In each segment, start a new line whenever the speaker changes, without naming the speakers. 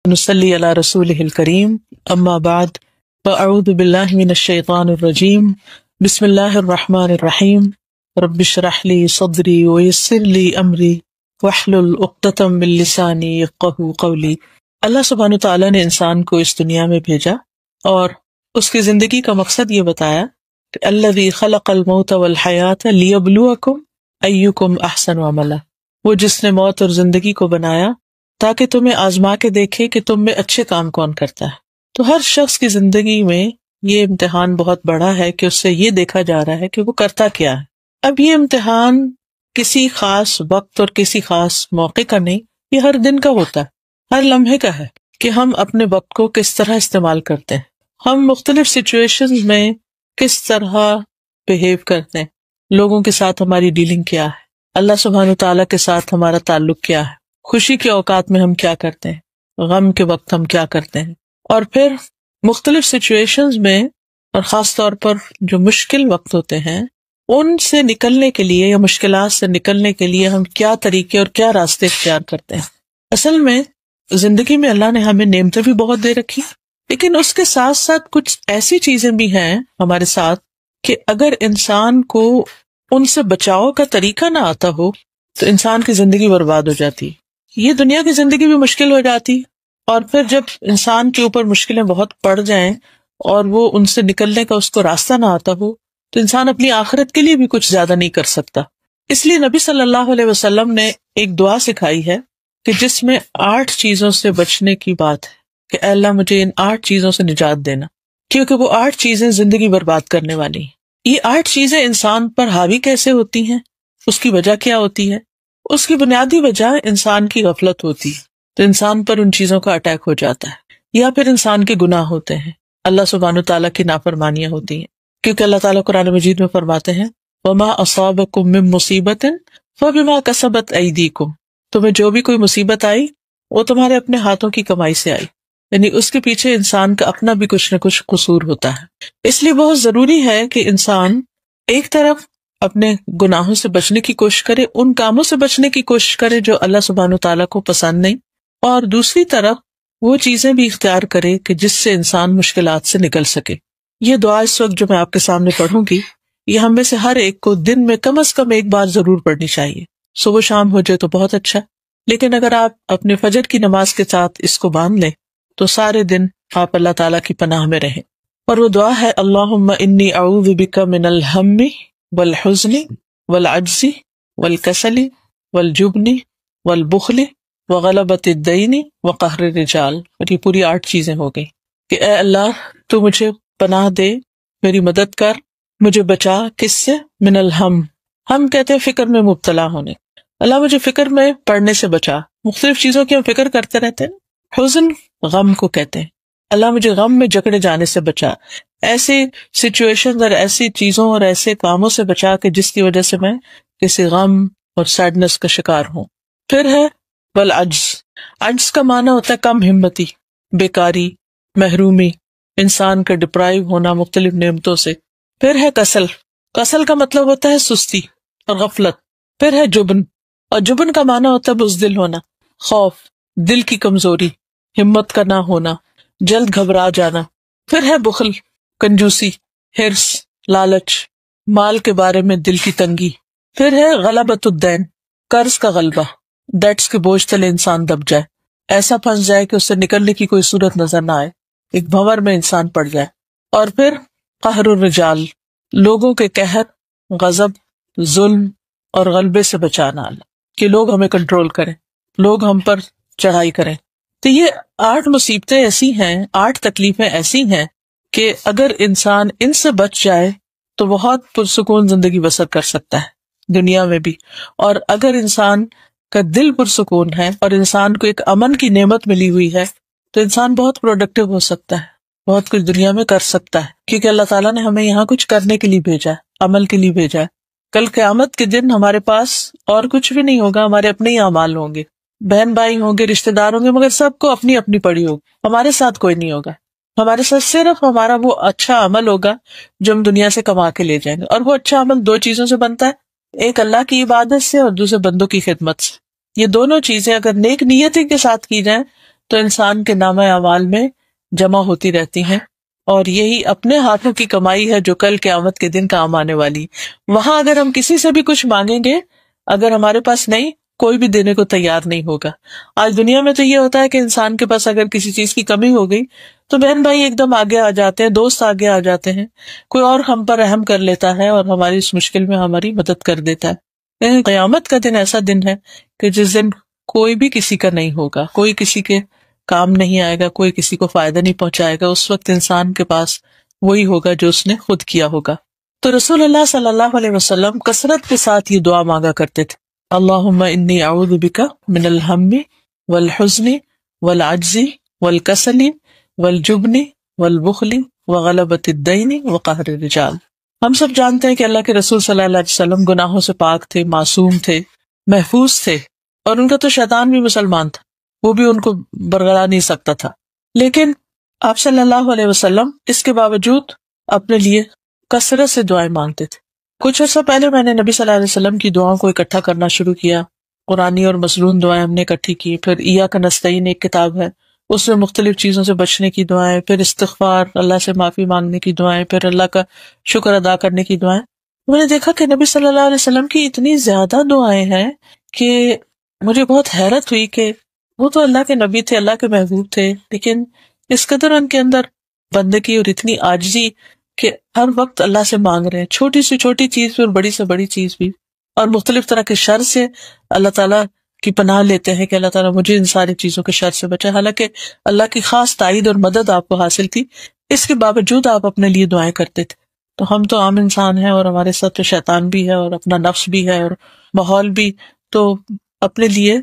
نصلی علی رسولہ الکریم اما بعد فاعوذ باللہ من الشیطان الرجیم بسم اللہ الرحمن الرحیم رب اشرح لی صدری ویسر لی امری واحلل عقدۃ من لسانی یفقہوا قولی۔ اللہ سبحانہ تعالیٰ نے انسان کو اس دنیا میں بھیجا اور اس کی زندگی کا مقصد یہ بتایا کہ الذی خلق الموت والحیاۃ لیبلوکم ایکم احسن عملا، وہ جس نے موت اور زندگی کو بنایا تاکہ تمہیں آزما کے دیکھے کہ تم میں اچھے کام کون کرتا ہے۔ تو ہر شخص کی زندگی میں یہ امتحان بہت بڑا ہے کہ اس سے یہ دیکھا جا رہا ہے کہ وہ کرتا کیا ہے۔ اب یہ امتحان کسی خاص وقت اور کسی خاص موقع کا نہیں، یہ ہر دن کا ہوتا ہے، ہر لمحے کا ہے کہ ہم اپنے وقت کو کس طرح استعمال کرتے ہیں، ہم مختلف سچویشنز میں کس طرح بہیو کرتے ہیں، لوگوں کے ساتھ ہماری ڈیلنگ کیا ہے، اللہ سبحانہ تعالیٰ کے ساتھ ہمارا تعلق کیا ہے، خوشی کے اوقات میں ہم کیا کرتے ہیں، غم کے وقت ہم کیا کرتے ہیں، اور پھر مختلف سچویشنز میں اور خاص طور پر جو مشکل وقت ہوتے ہیں ان سے نکلنے کے لیے یا مشکلات سے نکلنے کے لیے ہم کیا طریقے اور کیا راستے اختیار کرتے ہیں۔ اصل میں زندگی میں اللہ نے ہمیں نعمتیں بھی بہت دے رکھی، لیکن اس کے ساتھ ساتھ کچھ ایسی چیزیں بھی ہیں ہمارے ساتھ کہ اگر انسان کو ان سے بچاؤ کا طریقہ نہ آتا ہو تو انسان کی زندگی برباد ہو جاتی، یہ دنیا کی زندگی بھی مشکل ہو جاتی، اور پھر جب انسان کے اوپر مشکلیں بہت پڑ جائیں اور وہ ان سے نکلنے کا اس کو راستہ نہ آتا ہو تو انسان اپنی آخرت کے لیے بھی کچھ زیادہ نہیں کر سکتا۔ اس لیے نبی صلی اللہ علیہ وسلم نے ایک دعا سکھائی ہے کہ جس میں 8 چیزوں سے بچنے کی بات ہے کہ اے اللہ مجھے ان 8 چیزوں سے نجات دینا، کیونکہ وہ 8 چیزیں زندگی برباد کرنے والی ہیں۔ یہ 8 چیزیں انسان پر حاوی کیسے ہوتی ہیں، اس کی وجہ کیا ہوتی ہے؟ اس کی بنیادی وجہ انسان کی غفلت ہوتی ہے، تو انسان پر ان چیزوں کا اٹیک ہو جاتا ہے، یا پھر انسان کے گناہ ہوتے ہیں، اللہ سبحانہ تعالیٰ کی نافرمانیاں ہوتی ہیں، کیونکہ اللہ تعالیٰ قرآن مجید میں فرماتے ہیں وَمَا أَصَابَكُم مِّن مُّصِيبَةٍ فَبِمَا كَسَبَتْ أَيْدِيكُم، تمہیں جو بھی کوئی مصیبت آئی وہ تمہارے اپنے ہاتھوں کی کمائی سے آئی، یعنی اس کے پیچھے انسان کا اپنا بھی کچھ نہ کچھ قصور ہوتا ہے۔ اس لیے بہت ضروری ہے کہ انسان ایک طرف اپنے گناہوں سے بچنے کی کوشش کرے، ان کاموں سے بچنے کی کوشش کرے جو اللہ سبحانہ تعالیٰ کو پسند نہیں، اور دوسری طرف وہ چیزیں بھی اختیار کرے کہ جس سے انسان مشکلات سے نکل سکے۔ یہ دعا اس وقت جو میں آپ کے سامنے پڑھوں گی یہ ہم میں سے ہر ایک کو دن میں کم از کم ایک بار ضرور پڑھنی چاہیے، صبح شام ہو جائے تو بہت اچھا، لیکن اگر آپ اپنے فجر کی نماز کے ساتھ اس کو باندھ لیں تو سارے دن آپ اللہ تعالیٰ کی پناہ میں رہیں۔ اور وہ دعا ہے اللہم انی اعوذ بک من الہم والحزن والعجز والکسل والجبن والبخل وغلبۃ الدین وقہر الرجال، اور یہ پوری 8 چیزیں ہو گئی کہ اے اللہ تو مجھے پناہ دے، میری مدد کر، مجھے بچا، کس سے؟ من الہم، ہم کہتے ہیں فکر میں مبتلا ہونے، اللہ مجھے فکر میں پڑنے سے بچا، مختلف چیزوں کی ہم فکر کرتے رہتے ہیں، حزن غم کو کہتے ہیں، اللہ مجھے غم میں جکڑے جانے سے بچا، ایسی سچویشن اور ایسی چیزوں اور ایسے کاموں سے بچا کہ جس کی وجہ سے میں کسی غم اور سیڈنس کا شکار ہوں۔ پھر ہے والعجز، عجز کا معنی ہوتا ہے کم ہمتی، بیکاری، محرومی، انسان کا ڈپرائیو ہونا مختلف نعمتوں سے۔ پھر ہے کسل، کسل کا مطلب ہوتا ہے سستی اور غفلت۔ پھر ہے جبن، اور جبن کا معنی ہوتا ہے بزدل ہونا، خوف، دل کی کمزوری، ہمت کا نہ ہونا، جلد گھبرا جانا۔ پھر ہے بخل، کنجوسی، حرص، لالچ، مال کے بارے میں دل کی تنگی۔ پھر ہے غلبۃ الدین، قرض کا غلبہ، ڈیٹس کے بوجھ تلے انسان دب جائے، ایسا پھنس جائے کہ اس سے نکلنے کی کوئی صورت نظر نہ آئے، ایک بھنور میں انسان پڑ جائے۔ اور پھر قہر الرجال، لوگوں کے قہر، غضب، ظلم اور غلبے سے بچانا، کہ لوگ ہمیں کنٹرول کریں، لوگ ہم پر چڑھائی کریں۔ تو یہ 8 مصیبتیں ایسی ہیں، 8 تکلیفیں ایسی ہیں کہ اگر انسان ان سے بچ جائے تو بہت پرسکون زندگی بسر کر سکتا ہے دنیا میں بھی، اور اگر انسان کا دل پرسکون ہے اور انسان کو ایک امن کی نعمت ملی ہوئی ہے تو انسان بہت پروڈکٹیو ہو سکتا ہے، بہت کچھ دنیا میں کر سکتا ہے، کیونکہ اللہ تعالیٰ نے ہمیں یہاں کچھ کرنے کے لیے بھیجا ہے، عمل کے لیے بھیجا ہے۔ کل قیامت کے دن ہمارے پاس اور کچھ بھی نہیں ہوگا، ہمارے اپنے ہی اعمال ہوں گے، بہن بھائی ہوں گے، رشتہ دار ہوں گے، مگر سب کو اپنی اپنی پڑی ہوگی، ہمارے ساتھ کوئی نہیں ہوگا، ہمارے ساتھ صرف ہمارا وہ اچھا عمل ہوگا جو ہم دنیا سے کما کے لے جائیں گے، اور وہ اچھا عمل 2 چیزوں سے بنتا ہے، ایک اللہ کی عبادت سے اور دوسرے بندوں کی خدمت سے۔ یہ دونوں چیزیں اگر نیک نیتی کے ساتھ کی جائیں تو انسان کے نامہ اعمال میں جمع ہوتی رہتی ہیں، اور یہی اپنے ہاتھوں کی کمائی ہے جو کل قیامت کے دن کام آنے والی۔ وہاں اگر ہم کسی سے بھی کچھ مانگیں گے، اگر ہمارے پاس نہیں، کوئی بھی دینے کو تیار نہیں ہوگا۔ آج دنیا میں تو یہ ہوتا ہے کہ انسان کے پاس اگر کسی چیز کی کمی ہو گئی تو بہن بھائی ایک دم آگے آ جاتے ہیں، دوست آگے آ جاتے ہیں، کوئی اور ہم پر رحم کر لیتا ہے اور ہماری اس مشکل میں ہماری مدد کر دیتا ہے۔ لیکن قیامت کا دن ایسا دن ہے کہ جس دن کوئی بھی کسی کا نہیں ہوگا، کوئی کسی کے کام نہیں آئے گا، کوئی کسی کو فائدہ نہیں پہنچائے گا۔ اس وقت انسان کے پاس وہی ہوگا جو اس نے خود کیا ہوگا۔ تو رسول اللہ صلی اللہ علیہ وسلم کثرت کے ساتھ یہ دعا مانگا کرتے تھے، اللہم انی اعوذ بک من الہم والحزن والعجز والکسل والجبن والبخل وغلبۃ الدین وقہر الرجال۔ ہم سب جانتے ہیں کہ اللہ کے رسول صلی اللہ علیہ وسلم گناہوں سے پاک تھے، معصوم تھے، محفوظ تھے، اور ان کا تو شیطان بھی مسلمان تھا، وہ بھی ان کو برگلا نہیں سکتا تھا۔ لیکن آپ صلی اللہ علیہ وسلم اس کے باوجود اپنے لیے کثرت سے دعائیں مانگتے تھے۔ کچھ عرصہ پہلے میں نے نبی صلی اللہ علیہ وسلم کی دعاؤں کو اکٹھا کرنا شروع کیا، قرآنی اور مصنون دعائیں ہم نے اکٹھی کی۔ پھر ایاک نستعین ایک کتاب ہے، اس میں مختلف چیزوں سے بچنے کی دعائیں، پھر استغفار، اللہ سے معافی مانگنے کی دعائیں، پھر اللہ کا شکر ادا کرنے کی دعائیں۔ میں نے دیکھا کہ نبی صلی اللہ علیہ وسلم کی اتنی زیادہ دعائیں ہیں کہ مجھے بہت حیرت ہوئی کہ وہ تو اللہ کے نبی تھے، اللہ کے محبوب تھے، لیکن اس قدر ان کے اندر بندگی اور اتنی عاجزی کہ ہر وقت اللہ سے مانگ رہے ہیں، چھوٹی سی چھوٹی چیز بھی اور بڑی سے بڑی چیز بھی، اور مختلف طرح کے شر سے اللہ تعالیٰ کی پناہ لیتے ہیں کہ اللہ تعالیٰ مجھے ان ساری چیزوں کے شر سے بچائے۔ حالانکہ اللہ کی خاص تائید اور مدد آپ کو حاصل تھی، اس کے باوجود آپ اپنے لیے دعائیں کرتے تھے۔ تو ہم تو عام انسان ہیں، اور ہمارے ساتھ تو شیطان بھی ہے اور اپنا نفس بھی ہے اور ماحول بھی، تو اپنے لیے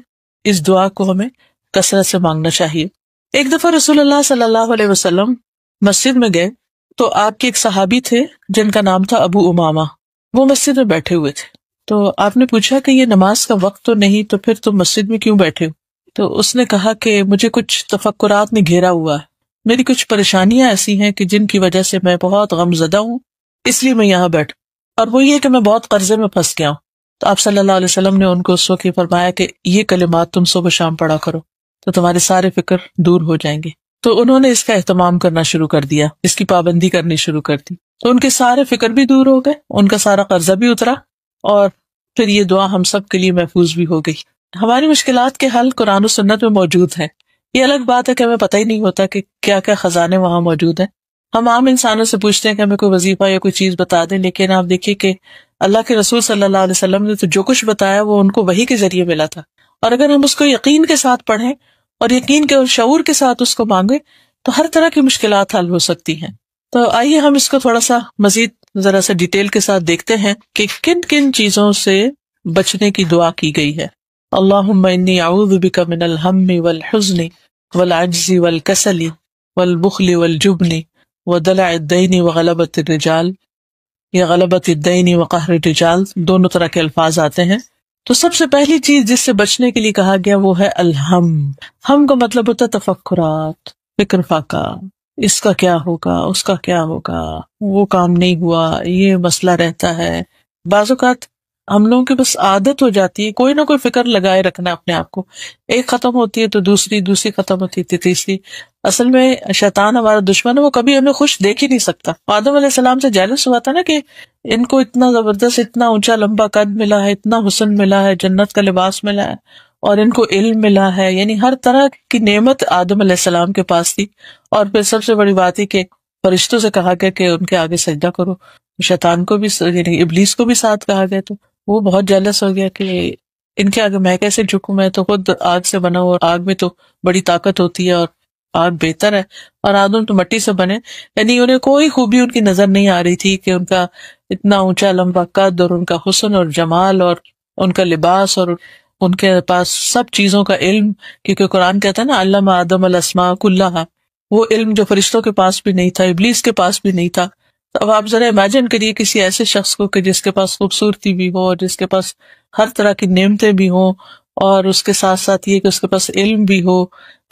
اس دعا کو ہمیں کثرت سے مانگنا چاہیے۔ ایک دفعہ رسول اللہ صلی اللہ علیہ وسلم مسجد میں گئے تو آپ کے ایک صحابی تھے جن کا نام تھا ابو امامہ، وہ مسجد میں بیٹھے ہوئے تھے۔ تو آپ نے پوچھا کہ یہ نماز کا وقت تو نہیں، تو پھر تم مسجد میں کیوں بیٹھے ہو؟ تو اس نے کہا کہ مجھے کچھ تفکرات نے گھیرا ہوا ہے، میری کچھ پریشانیاں ایسی ہیں کہ جن کی وجہ سے میں بہت غم زدہ ہوں، اس لیے میں یہاں بیٹھا، اور وہ یہ کہ میں بہت قرضے میں پھنس گیا ہوں۔ تو آپ صلی اللہ علیہ وسلم نے ان کو اس وقت یہ فرمایا کہ یہ کلمات تم صبح شام پڑھا کرو تو تمہارے سارے فکر دور ہو جائیں گے۔ تو انہوں نے اس کا اہتمام کرنا شروع کر دیا، اس کی پابندی کرنی شروع کر دی، تو ان کے سارے فکر بھی دور ہو گئے، ان کا سارا قرضہ بھی اترا، اور پھر یہ دعا ہم سب کے لیے محفوظ بھی ہو گئی۔ ہماری مشکلات کے حل قرآن و سنت میں موجود ہیں، یہ الگ بات ہے کہ ہمیں پتہ ہی نہیں ہوتا کہ کیا کیا خزانے وہاں موجود ہیں۔ ہم عام انسانوں سے پوچھتے ہیں کہ ہمیں کوئی وظیفہ یا کوئی چیز بتا دیں، لیکن آپ دیکھیے کہ اللہ کے رسول صلی اللہ علیہ وسلم نے تو جو کچھ بتایا وہ ان کو وحی کے ذریعے ملا تھا، اور اگر ہم اس کو یقین کے ساتھ پڑھیں اور یقین کے اور شعور کے ساتھ اس کو مانگیں تو ہر طرح کی مشکلات حل ہو سکتی ہیں۔ تو آئیے ہم اس کو تھوڑا سا مزید ذرا سا ڈیٹیل کے ساتھ دیکھتے ہیں کہ کن کن چیزوں سے بچنے کی دعا کی گئی ہے۔ اللہم انی اعوذ بک من الہم والحزن والعجز والکسل والبخل والجبن ودلع الدین وغلبۃ الرجال، یا غلبۃ الدین وقہر الرجال، دونوں طرح کے الفاظ آتے ہیں۔ تو سب سے پہلی چیز جس سے بچنے کے لیے کہا گیا وہ ہے الہم۔ ہم کا مطلب ہوتا ہے تفکرات، فکر فاقہ، اس کا کیا ہوگا، اس کا کیا ہوگا، وہ کام نہیں ہوا، یہ مسئلہ رہتا ہے۔ بعض اوقات ہم لوگوں کی بس عادت ہو جاتی ہے کوئی نہ کوئی فکر لگائے رکھنا اپنے آپ کو، ایک ختم ہوتی ہے تو دوسری ختم ہوتی ہے تیسری۔ اصل میں شیطان ہمارا دشمن ہے، وہ کبھی ہمیں خوش دیکھ ہی نہیں سکتا۔ آدم علیہ السلام سے جیلس ہوا تھا نا کہ ان کو اتنا زبردست، اتنا اونچا لمبا قد ملا ہے، اتنا حسن ملا ہے، جنت کا لباس ملا ہے، اور ان کو علم ملا ہے، یعنی ہر طرح کی نعمت آدم علیہ السلام کے پاس تھی۔ اور پھر سب سے بڑی بات ہے کہ فرشتوں سے کہا گیا کہ ان کے آگے سجدہ کرو، شیطان کو بھی، یعنی ابلیس کو بھی ساتھ کہا گیا، تو وہ بہت جیلس ہو گیا کہ ان کے آگے میں کیسے جھکوں، میں تو خود آگ سے بنا ہوں، اور آگ میں تو بڑی طاقت ہوتی ہے اور آگ بہتر ہے، اور آدم تو مٹی سے بنے۔ یعنی انہیں کوئی خوبی ان کی نظر نہیں آ رہی تھی کہ ان کا اتنا اونچا لمبا قد اور ان کا حسن اور جمال اور ان کا لباس اور ان کے پاس سب چیزوں کا علم، کیونکہ قرآن کہتا ہے نا علم آدم الاسماء کلھا، وہ علم جو فرشتوں کے پاس بھی نہیں تھا، ابلیس کے پاس بھی نہیں تھا۔ تو اب آپ ذرا امیجن کریے کسی ایسے شخص کو کہ جس کے پاس خوبصورتی بھی ہو اور جس کے پاس ہر طرح کی نعمتیں بھی ہوں، اور اس کے ساتھ ساتھ یہ کہ اس کے پاس علم بھی ہو،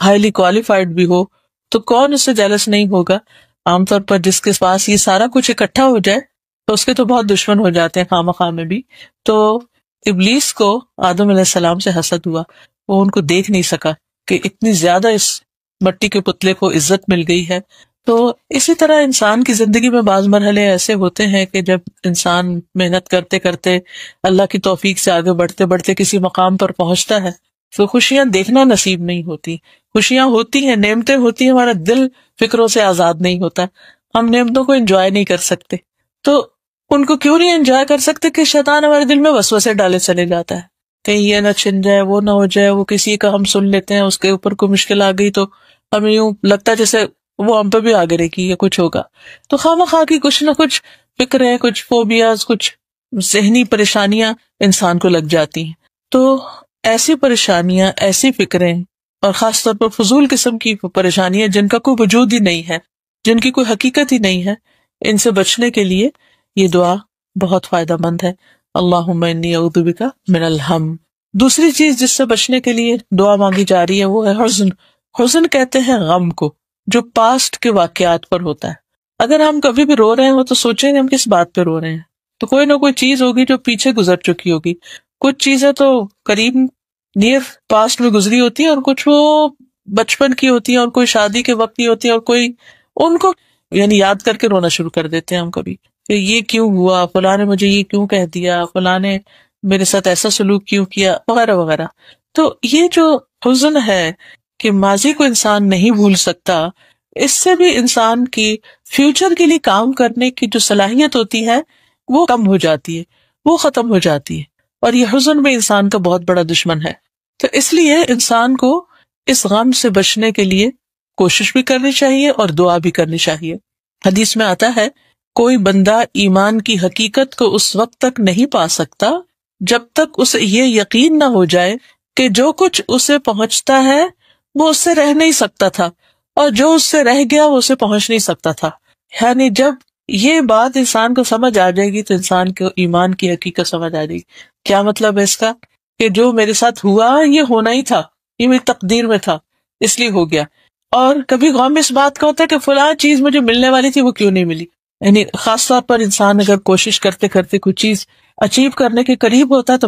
ہائیلی کوالیفائڈ بھی ہو، تو کون اس سے جیلس نہیں ہوگا؟ عام طور پر جس کے پاس یہ سارا کچھ اکٹھا ہو جائے تو اس کے تو بہت دشمن ہو جاتے ہیں خواہ مخواہ میں بھی۔ تو ابلیس کو آدم علیہ السلام سے حسد ہوا، وہ ان کو دیکھ نہیں سکا کہ اتنی زیادہ اس مٹی کے پتلے کو عزت مل گئی ہے. تو اسی طرح انسان کی زندگی میں بعض مرحلے ایسے ہوتے ہیں کہ جب انسان محنت کرتے کرتے اللہ کی توفیق سے آگے بڑھتے بڑھتے کسی مقام پر پہنچتا ہے تو خوشیاں دیکھنا نصیب نہیں ہوتی. خوشیاں ہوتی ہیں، نعمتیں ہوتی ہیں، ہمارا دل فکروں سے آزاد نہیں ہوتا، ہم نعمتوں کو انجوائے نہیں کر سکتے. تو ان کو کیوں نہیں انجوائے کر سکتے کہ شیطان ہمارے دل میں وسوسے ڈالے چلے جاتا ہے، کہیں یہ نہ چھن جائے، وہ نہ ہو جائے، وہ کسی کا ہم سن لیتے ہیں، اس کے اوپر کوئی مشکل آ گئی تو ہمیں یوں لگتا ہے جیسے وہ ہم پہ بھی آگے رہے گی یا کچھ ہوگا. تو خواہ کی کچھ نہ کچھ فکریں، کچھ فوبیاز، کچھ ذہنی پریشانیاں انسان کو لگ جاتی ہیں. تو ایسی پریشانیاں، ایسی فکریں، اور خاص طور پر فضول قسم کی پریشانیاں جن کا کوئی وجود ہی نہیں ہے، جن کی کوئی حقیقت ہی نہیں ہے، ان سے بچنے کے لیے یہ دعا بہت فائدہ مند ہے. اللہم انی اعوذ بک من الہم. دوسری چیز جس سے بچنے کے لیے دعا مانگی جا رہی ہے وہ ہے حزن. حزن کہتے ہیں غم کو جو پاسٹ کے واقعات پر ہوتا ہے. اگر ہم کبھی بھی رو رہے ہوں تو سوچیں کہ ہم کس بات پہ رو رہے ہیں، تو کوئی نہ کوئی چیز ہوگی جو پیچھے گزر چکی ہوگی. کچھ چیزیں تو قریب نیئر پاسٹ میں گزری ہوتی ہیں اور کچھ وہ بچپن کی ہوتی ہیں اور کوئی شادی کے وقت کی ہوتی ہے، اور کوئی ان کو یعنی یاد کر کے رونا شروع کر دیتے ہیں ہم کبھی کہ یہ کیوں ہوا، فلاں نے مجھے یہ کیوں کہہ دیا، فلاں نے میرے ساتھ ایسا سلوک کیوں کیا، وغیرہ وغیرہ. تو یہ جو حزن ہے کہ ماضی کو انسان نہیں بھول سکتا، اس سے بھی انسان کی فیوچر کے لیے کام کرنے کی جو صلاحیت ہوتی ہے وہ کم ہو جاتی ہے، وہ ختم ہو جاتی ہے. اور یہ حزن بھی انسان کا بہت بڑا دشمن ہے. تو اس لیے انسان کو اس غم سے بچنے کے لیے کوشش بھی کرنی چاہیے اور دعا بھی کرنی چاہیے. حدیث میں آتا ہے کوئی بندہ ایمان کی حقیقت کو اس وقت تک نہیں پا سکتا جب تک اسے یہ یقین نہ ہو جائے کہ جو کچھ اسے پہنچتا ہے وہ اس سے رہ نہیں سکتا تھا، اور جو اس سے رہ گیا وہ اسے پہنچ نہیں سکتا تھا. یعنی جب یہ بات انسان کو سمجھ آ جائے گی تو انسان کو ایمان کی حقیقت سمجھ آ جائے گی. کیا مطلب ہے اس کا؟ کہ جو میرے ساتھ ہوا یہ ہونا ہی تھا، یہ میری تقدیر میں تھا، اس لیے ہو گیا. اور کبھی غم اس بات کا ہوتا ہے کہ فلاں چیز مجھے ملنے والی تھی وہ کیوں نہیں ملی. یعنی خاص طور پر انسان اگر کوشش کرتے کرتے کوئی چیز اچیو کرنے کے قریب ہوتا ہے تو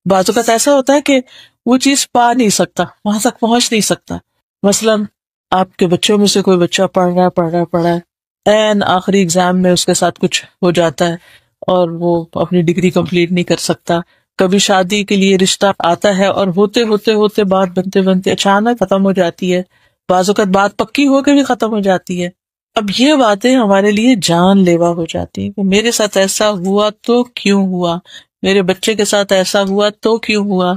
بعض اوقات ایسا ہوتا ہے کہ وہ چیز پا نہیں سکتا، وہاں تک پہنچ نہیں سکتا. مثلاً آپ کے بچوں میں سے کوئی بچہ پڑھ رہا ہے، این آخری ایگزام میں اس کے ساتھ کچھ ہو جاتا ہے اور وہ اپنی ڈگری کمپلیٹ نہیں کر سکتا. کبھی شادی کے لیے رشتہ آتا ہے اور ہوتے بات بنتے اچانک ختم ہو جاتی ہے. بعض اوقات بات پکی ہو کے بھی ختم ہو جاتی ہے. اب یہ باتیں ہمارے لیے جان لیوا ہو جاتی ہیں کہ میرے ساتھ ایسا ہوا تو کیوں ہوا، میرے بچے کے ساتھ ایسا ہوا تو کیوں ہوا.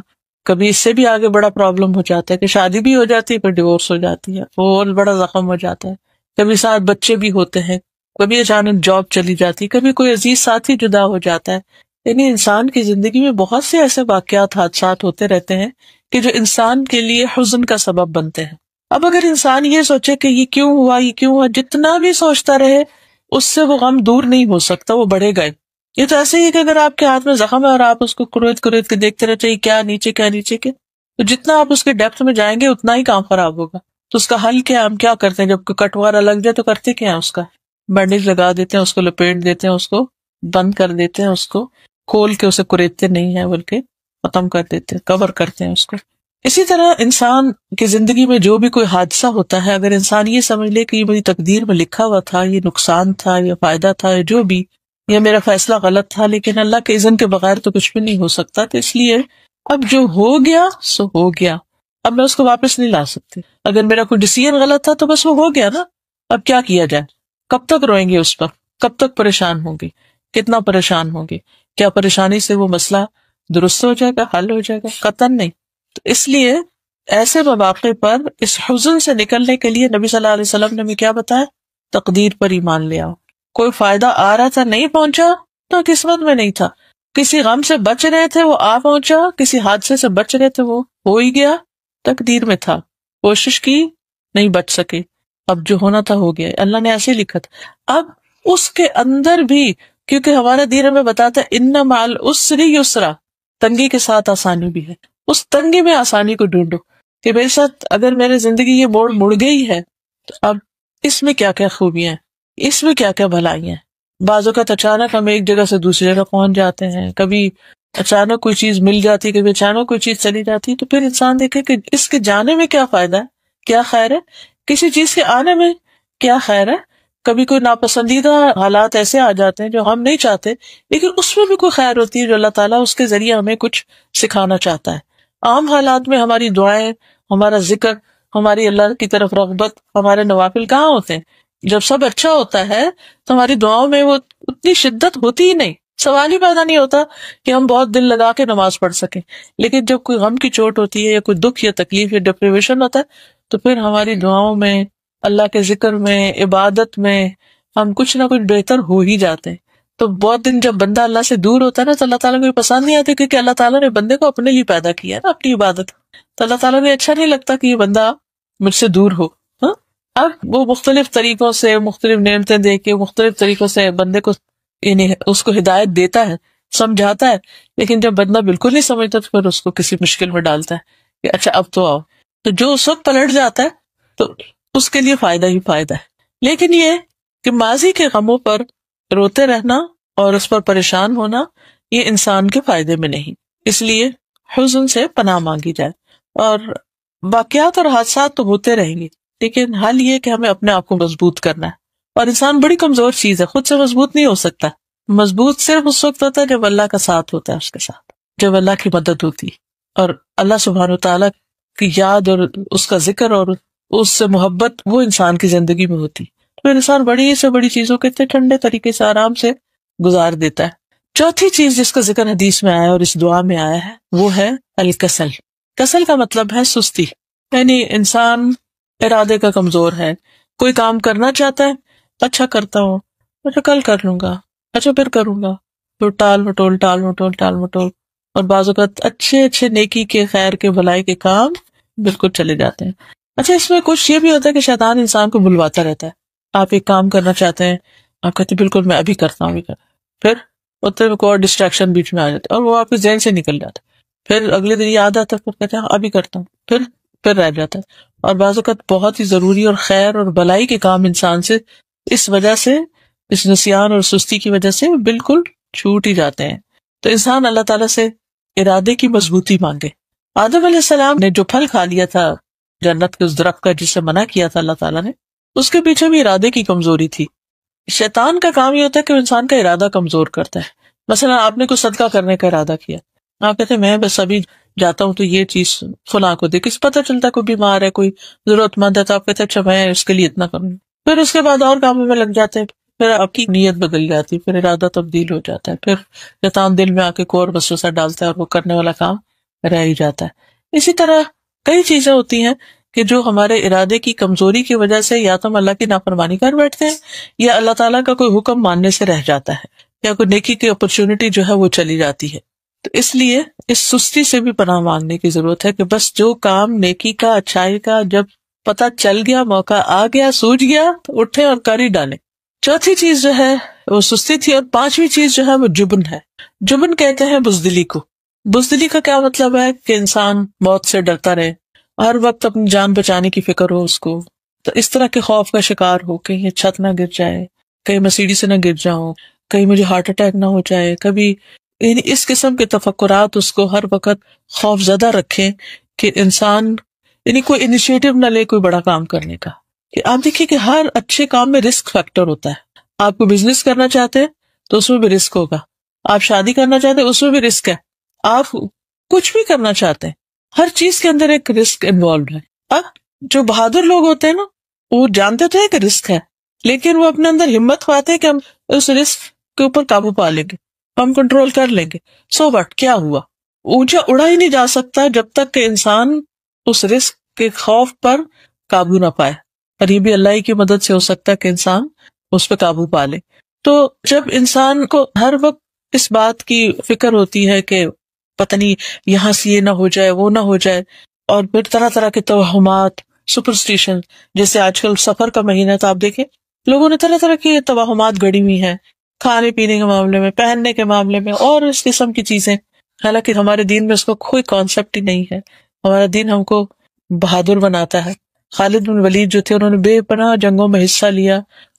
کبھی اس سے بھی آگے بڑا پرابلم ہو جاتا ہے کہ شادی بھی ہو جاتی ہے پھر ڈیورس ہو جاتی ہے، اور بڑا زخم ہو جاتا ہے. کبھی ساتھ بچے بھی ہوتے ہیں، کبھی اچانک جاب چلی جاتی، کبھی کوئی عزیز ساتھی جدا ہو جاتا ہے. یعنی انسان کی زندگی میں بہت سے ایسے واقعات، حادثات ہوتے رہتے ہیں کہ جو انسان کے لیے حزن کا سبب بنتے ہیں. اب اگر انسان یہ سوچے کہ یہ کیوں ہوا، جتنا بھی سوچتا رہے اس سے وہ غم دور نہیں ہو سکتا، وہ بڑھے گئے. یہ تو ایسے ہی ہے کہ اگر آپ کے ہاتھ میں زخم ہے اور آپ اس کو کروید کے دیکھتے رہتے ہیں کیا نیچے کے، تو جتنا آپ اس کے ڈیپتھ میں جائیں گے اتنا ہی کام خراب ہوگا. تو اس کا حل کیا؟ ہم کیا کرتے ہیں جب کوئی کٹ وغیرہ لگ جائے تو کرتے کیا ہیں؟ اس کا بینڈیج لگا دیتے ہیں، اس کو لپیٹ دیتے ہیں، اس کو بند کر دیتے ہیں، اس کو کھول کے اسے کریدتے نہیں ہیں بلکہ ختم کر دیتے ہیں، کور کرتے ہیں اس کو. اسی طرح انسان کی زندگی میں جو بھی کوئی حادثہ ہوتا ہے، اگر انسان یہ سمجھ لے کہ یہ میری تقدیر میں لکھا ہوا تھا، یہ نقصان تھا یا فائدہ تھا یا جو بھی، یا میرا فیصلہ غلط تھا، لیکن اللہ کے اذن کے بغیر تو کچھ بھی نہیں ہو سکتا، تو اس لیے اب جو ہو گیا سو ہو گیا، اب میں اس کو واپس نہیں لا سکتی. اگر میرا کوئی ڈیسیژن غلط تھا تو بس وہ ہو گیا نا، اب کیا کیا جائے؟ کب تک روئیں گے اس پر؟ کب تک پریشان ہوں گے؟ کتنا پریشان ہوں گے؟ کیا پریشانی سے وہ مسئلہ درست ہو جائے گا، حل ہو جائے گا؟ قطعاً نہیں. تو اس لیے ایسے مواقع پر اس حزن سے نکلنے کے لیے نبی صلی اللہ علیہ وسلم نے بھی کیا بتایا؟ تقدیر پر ایمان لے آؤ. کوئی فائدہ آ رہا تھا نہیں پہنچا تو قسمت میں نہیں تھا. کسی غم سے بچ رہے تھے وہ آ پہنچا، کسی حادثے سے بچ رہے تھے وہ ہو ہی گیا، تقدیر میں تھا. کوشش کی نہیں بچ سکے، اب جو ہونا تھا ہو گیا، اللہ نے ایسے لکھا تھا. اب اس کے اندر بھی کیونکہ ہمارا دین ہمیں بتاتا ہے ان مع العسر یسرا، تنگی کے ساتھ آسانی بھی ہے. اس تنگی میں آسانی کو ڈھونڈو کہ میرے ساتھ اگر میری زندگی یہ موڑ مڑ گئی ہے تو اب اس میں کیا کیا خوبیاں ہیں، اس میں کیا کیا بھلائیاں ہیں. بعض اوقات اچانک ہم ایک جگہ سے دوسری جگہ پہنچ جاتے ہیں، کبھی اچانک کوئی چیز مل جاتی، کبھی اچانک کوئی چیز چلی جاتی، تو پھر انسان دیکھے کہ اس کے جانے میں کیا فائدہ ہے، کیا خیر ہے. کسی چیز کے آنے میں کیا خیر ہے؟ کبھی کوئی ناپسندیدہ حالات ایسے آ جاتے ہیں جو ہم نہیں چاہتے، لیکن اس میں بھی کوئی خیر ہوتی ہے جو اللہ تعالیٰ اس کے ذریعے ہمیں کچھ سکھانا چاہتا ہے۔ عام حالات میں ہماری دعائیں، ہمارا ذکر، ہماری اللہ کی طرف رغبت، ہمارے نوافل کہاں ہوتے ہیں؟ جب سب اچھا ہوتا ہے تو ہماری دعاؤں میں وہ اتنی شدت ہوتی ہی نہیں، سوال ہی پیدا نہیں ہوتا کہ ہم بہت دل لگا کے نماز پڑھ سکیں۔ لیکن جب کوئی غم کی چوٹ ہوتی ہے یا کوئی دکھ یا تکلیف یا ڈپریویشن ہوتا ہے تو پھر ہماری دعاؤں میں، اللہ کے ذکر میں، عبادت میں ہم کچھ نہ کچھ بہتر ہو ہی جاتے ہیں۔ تو بہت دن جب بندہ اللہ سے دور ہوتا ہے نا تو اللہ تعالیٰ کو یہ پسند نہیں آتی، کیونکہ اللہ تعالیٰ نے بندے کو اپنے لیے پیدا کیا ہے نا، اپنی عبادت۔ تو اللہ تعالیٰ نے اچھا نہیں لگتا کہ یہ بندہ مجھ سے دور ہو۔ ہاں، اب وہ مختلف طریقوں سے، مختلف نعمتیں دے کے، مختلف طریقوں سے بندے کو، یعنی اس کو ہدایت دیتا ہے، سمجھاتا ہے، لیکن جب بندہ بالکل نہیں سمجھتا تو پھر اس کو کسی مشکل میں ڈالتا ہے کہ اچھا اب تو آؤ۔ تو جو اس وقت پلٹ جاتا ہے تو اس کے لیے فائدہ ہی فائدہ ہے۔ لیکن یہ کہ ماضی کے غموں پر روتے رہنا اور اس پر پریشان ہونا یہ انسان کے فائدے میں نہیں، اس لیے حزن سے پناہ مانگی جائے۔ اور واقعات اور حادثات تو ہوتے رہیں گے، لیکن حل یہ کہ ہمیں اپنے آپ کو مضبوط کرنا ہے۔ اور انسان بڑی کمزور چیز ہے، خود سے مضبوط نہیں ہو سکتا۔ مضبوط صرف اس وقت ہوتا ہے جب اللہ کا ساتھ ہوتا ہے اس کے ساتھ، جب اللہ کی مدد ہوتی ہے اور اللہ سبحانہ وتعالیٰ کی یاد اور اس کا ذکر اور اس سے محبت وہ انسان کی زندگی میں ہوتی، تو انسان بڑی سے بڑی چیزوں کے اتنے ٹھنڈے طریقے سے آرام سے گزار دیتا ہے۔ چوتھی چیز جس کا ذکر حدیث میں آیا اور اس دعا میں آیا ہے وہ ہے الکسل۔ کسل کا مطلب ہے سستی، یعنی انسان ارادے کا کمزور ہے، کوئی کام کرنا چاہتا ہے، اچھا کرتا ہوں، اچھا کل کر لوں گا، اچھا پھر کروں گا، تو ٹال مٹول ٹال مٹول ٹال مٹول، اور بعض اوقات اچھے اچھے نیکی کے، خیر کے، بھلائی کے کام بالکل چلے جاتے ہیں۔ اچھا اس میں کچھ یہ بھی ہوتا ہے کہ شیطان انسان کو بلواتا رہتا ہے۔ آپ ایک کام کرنا چاہتے ہیں، آپ کہتے ہیں بالکل میں ابھی کرتا ہوں، ابھی کرتا ہوں، پھر اتنے میں کوئی اور ڈسٹریکشن بیچ میں آ جاتا ہے اور وہ آپ کے ذہن سے نکل جاتا ہے، پھر اگلے دن یاد آتا ہے، پھر کہتے ہیں ابھی کرتا ہوں، پھر رہ جاتا ہے۔ اور بعض اوقات بہت ہی ضروری اور خیر اور بھلائی کے کام انسان سے اس وجہ سے، اس نسیان اور سستی کی وجہ سے بالکل چھوٹ ہی جاتے ہیں۔ تو انسان اللہ تعالیٰ سے ارادے کی مضبوطی مانگے۔ آدم علیہ السلام نے جو پھل کھا لیا تھا جنت کے اس درخت کا جس سے منع کیا تھا اللہ تعالیٰ نے، اس کے پیچھے بھی ارادے کی کمزوری تھی۔ شیطان کا کام یہ ہوتا ہے کہ وہ انسان کا ارادہ کمزور کرتا ہے۔ مثلا آپ نے کوئی صدقہ کرنے کا ارادہ کیا، آپ کہتے ہیں میں بس ابھی جاتا ہوں تو یہ چیز فلاں کو دے، کسی پتہ چلتا ہے کوئی بیمار ہے، کوئی ضرورت مند ہے، تو آپ کہتے ہیں اچھا میں اس کے لیے اتنا کروں، پھر اس کے بعد اور کاموں میں لگ جاتے ہیں، پھر آپ کی نیت بدل جاتی، پھر ارادہ تبدیل ہو جاتا ہے، پھر شیطان دل میں آ کے کوئی اور وسوسہ ڈالتا ہے اور وہ کرنے والا کام رہ ہی جاتا ہے۔ اسی طرح کئی چیزیں ہوتی ہیں کہ جو ہمارے ارادے کی کمزوری کی وجہ سے یا تو ہم اللہ کی نافرمانی کر بیٹھتے ہیں یا اللہ تعالیٰ کا کوئی حکم ماننے سے رہ جاتا ہے، یا کوئی نیکی کی اپرچونٹی جو ہے وہ چلی جاتی ہے۔ تو اس لیے اس سستی سے بھی پناہ مانگنے کی ضرورت ہے کہ بس جو کام نیکی کا، اچھائی کا جب پتہ چل گیا، موقع آ گیا، سوج گیا تو اٹھے اور کر ہی ڈالیں۔ چوتھی چیز جو ہے وہ سستی تھی، اور پانچویں چیز جو ہے وہ جبن ہے۔ جبن کہتے ہیں بزدلی کو۔ بزدلی کا کیا مطلب ہے کہ انسان موت سے ڈرتا رہے، ہر وقت اپنی جان بچانے کی فکر ہو اس کو، تو اس طرح کے خوف کا شکار ہو، کہیں یہ چھت نہ گر جائے، کہیں میں سیڑھی سے نہ گر جاؤں، کہیں مجھے ہارٹ اٹیک نہ ہو جائے، کبھی یعنی اس قسم کے تفکرات اس کو ہر وقت خوف زدہ رکھیں کہ انسان یعنی کوئی انیشیٹو نہ لے کوئی بڑا کام کرنے کا۔ کہ آپ دیکھیے کہ ہر اچھے کام میں رسک فیکٹر ہوتا ہے۔ آپ کو بزنس کرنا چاہتے ہیں تو اس میں بھی رسک ہوگا، آپ شادی کرنا چاہتے ہیں اس میں بھی رسک ہے، آپ کچھ بھی کرنا چاہتے ہیں، ہر چیز کے اندر ایک رسک انوالوڈ ہے۔ اب جو بہادر لوگ ہوتے ہیں نا وہ جانتے تو ہے کہ رسک ہے، لیکن وہ اپنے اندر ہمت پاتے ہیں کہ ہم اس رسک کے اوپر قابو پا لیں گے، ہم کنٹرول کر لیں گے، سو بٹ کیا ہوا۔ اونچا اڑا ہی نہیں جا سکتا جب تک کہ انسان اس رسک کے خوف پر قابو نہ پائے، اور یہ بھی اللہ ہی کی مدد سے ہو سکتا ہے کہ انسان اس پہ قابو پا لے۔ تو جب انسان کو ہر وقت اس بات کی فکر ہوتی ہے کہ پتہ نہیں یہاں سے یہ نہ ہو جائے، وہ نہ ہو جائے، اور پھر طرح طرح کے توہمات، سپرسٹیشن، جیسے آج کل سفر کا مہینہ ہے تو آپ دیکھیں لوگوں نے طرح طرح کی توہمات گڑی ہوئی ہیں، کھانے پینے کے معاملے میں، پہننے کے معاملے میں، اور اس قسم کی چیزیں، حالانکہ ہمارے دین میں اس کو کوئی کانسیپٹ ہی نہیں ہے۔ ہمارا دین ہم کو بہادر بناتا ہے۔ خالد بن ولید جو تھے انہوں نے بے پناہ جنگوں میں حصہ لیا،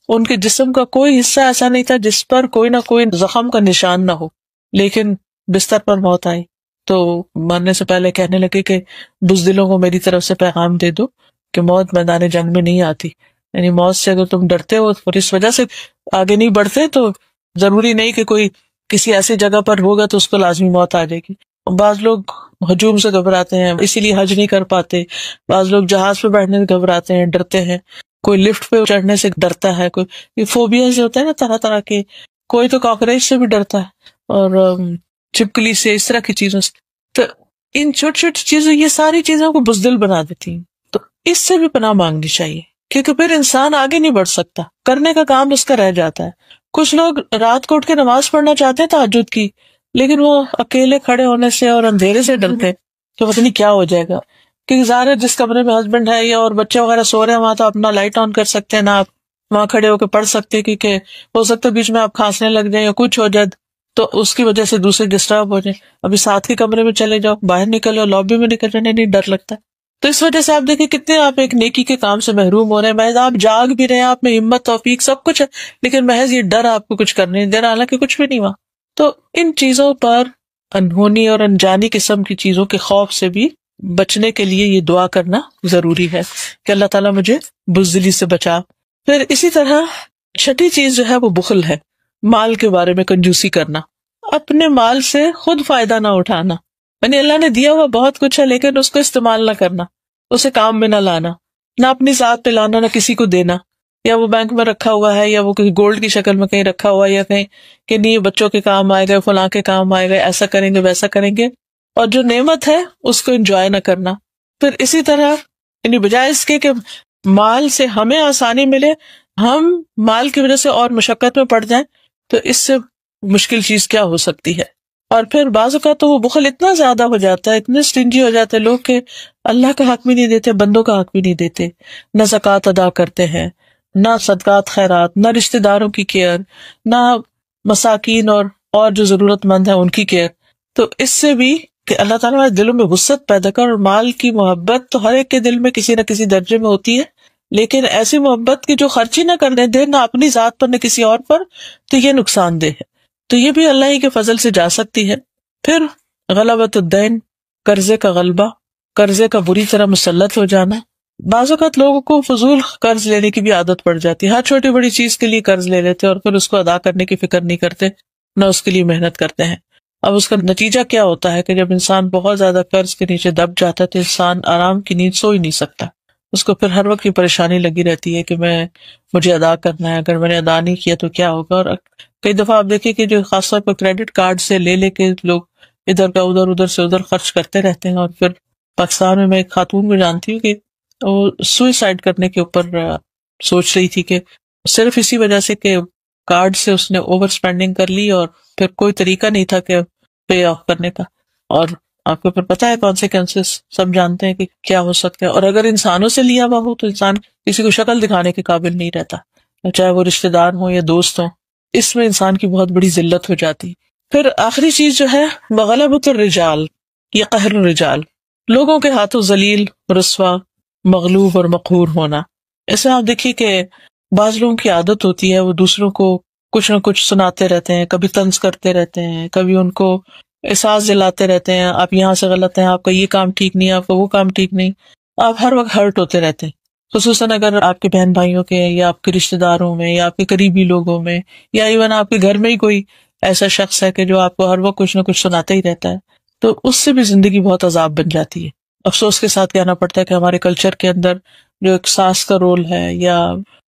ان کے جسم کا کوئی حصہ ایسا نہیں تھا جس پر کوئی نہ کوئی زخم کا نشان نہ ہو، لیکن بستر پر موت آئی تو مرنے سے پہلے کہنے لگے کہ بزدلوں کو میری طرف سے پیغام دے دو کہ موت میدان جنگ میں نہیں آتی. یعنی موت سے اگر تم ڈرتے ہو اور اس وجہ سے آگے نہیں بڑھتے تو ضروری نہیں کہ کوئی کسی ایسی جگہ پر ہوگا تو اس کو لازمی موت آ جائے گی. بعض لوگ ہجوم سے گھبراتے ہیں اسی لیے حج نہیں کر پاتے. بعض لوگ جہاز پہ بیٹھنے سے گھبراتے ہیں، ڈرتے ہیں. کوئی لفٹ پہ چڑھنے سے ڈرتا ہے. کوئی یہ فوبیاز ہوتے ہیں نا طرح طرح کے. کوئی تو کاکروچ سے بھی ڈرتا ہے اور چھپکلی سے، اس طرح کی چیزوں سے. تو ان چھوٹی چھوٹی چیزیں یہ ساری چیزوں کو بزدل بنا دیتی ہیں. تو اس سے بھی پناہ مانگنی چاہیے کیونکہ پھر انسان آگے نہیں بڑھ سکتا، کرنے کا کام اس کا رہ جاتا ہے. کچھ لوگ رات کو اٹھ کے نماز پڑھنا چاہتے ہیں تہجد کی، لیکن وہ اکیلے کھڑے ہونے سے اور اندھیرے سے ڈرتے کہ پتہ نہیں کیا ہو جائے گا. کیونکہ ظاہر ہے جس کمرے میں ہسبینڈ ہے یا اور بچے وغیرہ سو رہے ہیں وہاں تو اپنا لائٹ آن کر سکتے ہیں، نہ آپ وہاں کھڑے ہو کے پڑھ سکتے کیونکہ ہو سکتا ہے بیچ میں آپ کھانسنے لگ جائیں یا کچھ ہو جائے تو اس کی وجہ سے دوسرے ڈسٹرب ہو جائیں. ابھی ساتھ کے کمرے میں چلے جاؤ، باہر نکلو، لابی میں نکل جانے، نہیں ڈر لگتا. تو اس وجہ سے آپ دیکھیں کتنے آپ ایک نیکی کے کام سے محروم ہو رہے ہیں. محض آپ جاگ بھی رہے ہیں، آپ میں ہمت توفیق سب کچھ ہے، لیکن محض یہ ڈر آپ کو کچھ کرنے نہیں دے رہا، حالانکہ کچھ بھی نہیں ہوا. تو ان چیزوں پر انہونی اور انجانی قسم کی چیزوں کے خوف سے بھی بچنے کے لیے یہ دعا کرنا ضروری ہے کہ اللہ تعالیٰ مجھے بزدلی سے بچا. پھر اسی طرح چھٹی چیز جو ہے وہ بخل ہے. مال کے بارے میں کنجوسی کرنا، اپنے مال سے خود فائدہ نہ اٹھانا. یعنی اللہ نے دیا ہوا بہت کچھ ہے لیکن اس کو استعمال نہ کرنا، اسے کام میں نہ لانا، نہ اپنی ذات پہ لانا، نہ کسی کو دینا. یا وہ بینک میں رکھا ہوا ہے یا وہ کہیں گولڈ کی شکل میں کہیں رکھا ہوا ہے یا کہیں کہ نہیں بچوں کے کام آئے گا، فلاں کے کام آئے گا، ایسا کریں گے ویسا کریں گے، اور جو نعمت ہے اس کو انجوائے نہ کرنا. پھر اسی طرح یعنی بجائے اس کے کہ مال سے ہمیں آسانی ملے، ہم مال کی وجہ سے اور مشقت میں پڑ جائیں، تو اس سے مشکل چیز کیا ہو سکتی ہے. اور پھر بعض اوقات تو وہ بخل اتنا زیادہ ہو جاتا ہے، اتنے سٹنجی ہو جاتے ہیں لوگ کہ اللہ کا حق بھی نہیں دیتے، بندوں کا حق بھی نہیں دیتے، نہ زکوٰۃ ادا کرتے ہیں، نہ صدقات خیرات، نہ رشتہ داروں کی کیئر، نہ مساکین اور جو ضرورت مند ہیں ان کی کیئر. تو اس سے بھی کہ اللہ تعالیٰ ہمارے دلوں میں وسعت پیدا کر. اور مال کی محبت تو ہر ایک کے دل میں کسی نہ کسی درجے میں ہوتی ہے، لیکن ایسی محبت کی جو خرچی نہ کرنے دے، نہ اپنی ذات پر نہ کسی اور پر، تو یہ نقصان دہ ہے. تو یہ بھی اللہ ہی کے فضل سے جا سکتی ہے. پھر غلبۃ الدین، قرضے کا غلبہ، قرضے کا بری طرح مسلط ہو جانا. بعض اوقات لوگوں کو فضول قرض لینے کی بھی عادت پڑ جاتی ہے، ہر چھوٹی بڑی چیز کے لیے قرض لے لیتے اور پھر اس کو ادا کرنے کی فکر نہیں کرتے، نہ اس کے لیے محنت کرتے ہیں. اب اس کا نتیجہ کیا ہوتا ہے کہ جب انسان بہت زیادہ قرض کے نیچے دب جاتا ہے تو انسان آرام کی نیند سو ہی نہیں سکتا. اس کو پھر ہر وقت کی پریشانی لگی رہتی ہے کہ مجھے ادا کرنا ہے، اگر میں نے ادا نہیں کیا تو کیا ہوگا. اور کئی دفعہ آپ دیکھیں کہ جو خاص طور پر کریڈٹ کارڈ سے لے کے لوگ ادھر کا ادھر سے ادھر خرچ کرتے رہتے ہیں. اور پھر پاکستان میں ایک خاتون کو جانتی ہوں کہ وہ سوئسائڈ کرنے کے اوپر سوچ رہی تھی کہ صرف اسی وجہ سے کہ کارڈ سے اس نے اوور اسپینڈنگ کر لی اور پھر کوئی طریقہ نہیں تھا کہ پے آف کرنے کا. اور آپ کو پھر پتا ہے کانسیکوینسز سب جانتے ہیں کہ کیا ہو سکتا ہے. اور اگر انسانوں سے لیا ہوا ہو تو انسان کسی کو شکل دکھانے کے قابل نہیں رہتا، چاہے وہ رشتہ دار ہوں یا دوست ہوں. اس میں انسان کی بہت بڑی ذلت ہو جاتی. پھر آخری چیز جو ہے غلبۃ الرجال یا قہر الرجال، لوگوں کے ہاتھوں ذلیل، رسوا، مغلوب اور مقہور ہونا. اس میں آپ دیکھیے کہ بعض لوگوں کی عادت ہوتی ہے وہ دوسروں کو کچھ نہ کچھ سناتے رہتے ہیں، کبھی طنز کرتے رہتے ہیں، کبھی ان کو احساس دلاتے رہتے ہیں آپ یہاں سے غلط ہیں، آپ کا یہ کام ٹھیک نہیں، آپ کا وہ کام ٹھیک نہیں. آپ ہر وقت ہرٹ ہوتے رہتے ہیں، خصوصاً اگر آپ کے بہن بھائیوں کے یا آپ کے رشتہ داروں میں یا آپ کے قریبی لوگوں میں یا ایون آپ کے گھر میں ہی کوئی ایسا شخص ہے کہ جو آپ کو ہر وقت کچھ نہ کچھ سناتا ہی رہتا ہے، تو اس سے بھی زندگی بہت عذاب بن جاتی ہے. افسوس کے ساتھ کہنا پڑتا ہے کہ ہمارے کلچر کے اندر جو ایک ساس کا رول ہے یا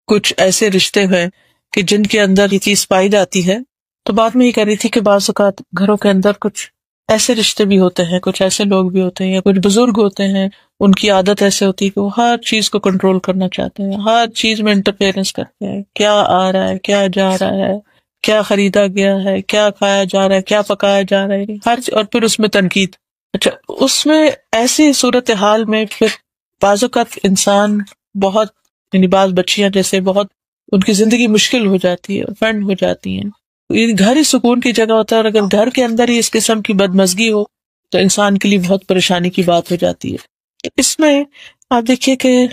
کچھ ایسے رشتے ہیں کہ جن کے اندر یہ چیز پائی جاتی ہے. تو بات میں یہ کہہ رہی تھی کہ بعض اوقات گھروں کے اندر کچھ ایسے رشتے بھی ہوتے ہیں، کچھ ایسے لوگ بھی ہوتے ہیں یا کچھ بزرگ ہوتے ہیں، ان کی عادت ایسے ہوتی ہے کہ وہ ہر چیز کو کنٹرول کرنا چاہتے ہیں، ہر چیز میں انٹرفیئرنس کرتے ہیں، کیا آ رہا ہے، کیا جا رہا ہے، کیا خریدا گیا ہے، کیا کھایا جا رہا ہے، کیا پکایا جا رہا ہے، اور پھر اس میں تنقید. اچھا، اس میں ایسی صورتحال میں پھر بعض اوقات انسان بہت یعنی بعض بچیاں جیسے بہت ان کی زندگی مشکل ہو جاتی ہے، فرینڈ ہو جاتی ہیں. یہ گھر ہی سکون کی جگہ ہوتا ہے، اور اگر گھر کے اندر ہی اس قسم کی بدمزگی ہو تو انسان کے لیے بہت پریشانی کی بات ہو جاتی ہے. اس میں آپ دیکھیے کہ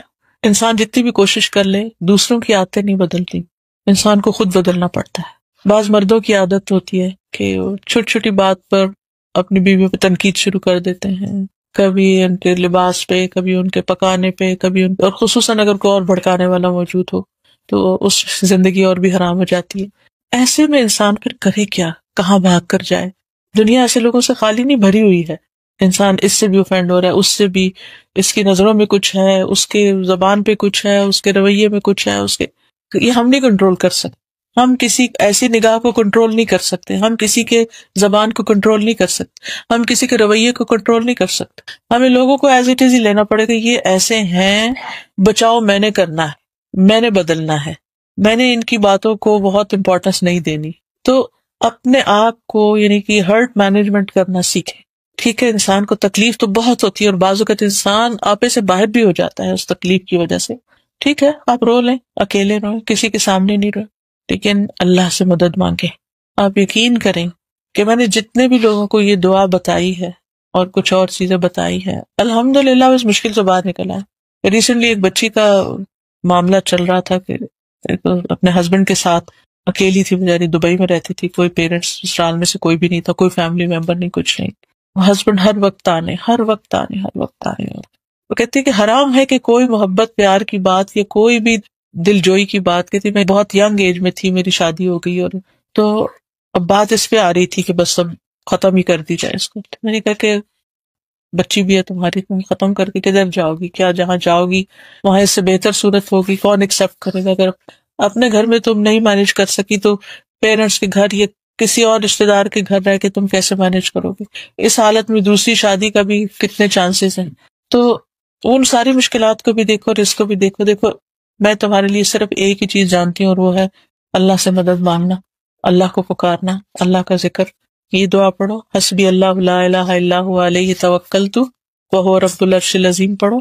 انسان جتنی بھی کوشش کر لے دوسروں کی عادتیں نہیں بدلتی، انسان کو خود بدلنا پڑتا ہے. بعض مردوں کی عادت ہوتی ہے کہ وہ چھوٹی چھوٹی بات پر اپنی بیوی پہ تنقید شروع کر دیتے ہیں، کبھی ان کے لباس پہ، کبھی ان کے پکانے پہ، کبھی ان اور خصوصاً اگر کوئی اور بھڑکانے والا موجود ہو تو اس زندگی اور بھی حرام ہو جاتی ہے۔ ایسے میں انسان پھر کرے کیا، کہاں بھاگ کر جائے؟ دنیا ایسے لوگوں سے خالی نہیں بھری ہوئی ہے، انسان اس سے بھی اوفینڈ ہو رہا ہے، اس سے بھی، اس کی نظروں میں کچھ ہے، اس کے زبان پہ کچھ ہے، اس کے رویے میں کچھ ہے، اس کے یہ ہم نہیں کنٹرول کر سکتے۔ ہم کسی ایسی نگاہ کو کنٹرول نہیں کر سکتے، ہم کسی کے زبان کو کنٹرول نہیں کر سکتے، ہم کسی کے رویے کو کنٹرول نہیں کر سکتے۔ ہمیں لوگوں کو ایز اٹ از ہی لینا پڑے گا، یہ ایسے ہیں، بچاؤ میں نے کرنا ہے، میں نے بدلنا ہے، میں نے ان کی باتوں کو بہت امپورٹنس نہیں دینی۔ تو اپنے آپ کو یعنی کہ ہرٹ مینجمنٹ کرنا سیکھیں۔ ٹھیک ہے، انسان کو تکلیف تو بہت ہوتی ہے اور بعض اوقات انسان آپے سے باہر بھی ہو جاتا ہے اس تکلیف کی وجہ سے۔ ٹھیک ہے، آپ رو لیں، اکیلے روئیں، کسی کے سامنے نہیں روئیں، لیکن اللہ سے مدد مانگیں۔ آپ یقین کریں کہ میں نے جتنے بھی لوگوں کو یہ دعا بتائی ہے اور کچھ اور چیزیں بتائی ہے، الحمدللہ اس مشکل سے باہر نکل آئے۔ ریسنٹلی ایک بچی کا معاملہ چل رہا تھا کہ اپنے ہسبینڈ کے ساتھ اکیلی تھی، بیچاری دبئی میں رہتی تھی، کوئی پیرنٹس سسرال میں سے کوئی بھی نہیں تھا، کوئی فیملی ممبر نہیں، کچھ نہیں۔ ہسبینڈ ہر وقت آنے۔ وہ کہتے کہ حرام ہے کہ کوئی محبت پیار کی بات یا کوئی بھی دل جوئی کی بات، کہتی میں بہت ینگ ایج میں تھی، میری شادی ہو گئی، اور تو اب بات اس پہ آ رہی تھی کہ بس اب ختم ہی کر دی جائے اس کو۔ میں نے کہا کہ بچی بھی ہے تمہاری، تم ختم کر کے کدھر جاؤ گی؟ کیا جہاں جاؤ گی وہاں اس سے بہتر صورت ہوگی؟ کون ایکسپٹ کرے گا؟ اگر اپنے گھر میں تم نہیں مینج کر سکی تو پیرنٹس کے گھر یا کسی اور رشتے دار کے گھر رہ کے تم کیسے مینج کرو گے؟ اس حالت میں دوسری شادی کا بھی کتنے چانسز ہیں؟ تو ان ساری مشکلات کو بھی دیکھو اور اس کو بھی دیکھو۔ دیکھو میں تمہارے لیے صرف ایک ہی چیز جانتی ہوں اور وہ ہے اللہ سے مدد مانگنا، اللہ کو پکارنا، اللہ کا ذکر۔ یہ دعا پڑھو، حسبی اللہ لا الہ الا هو علیہ توکلت وہو رب العرش العظیم پڑھو،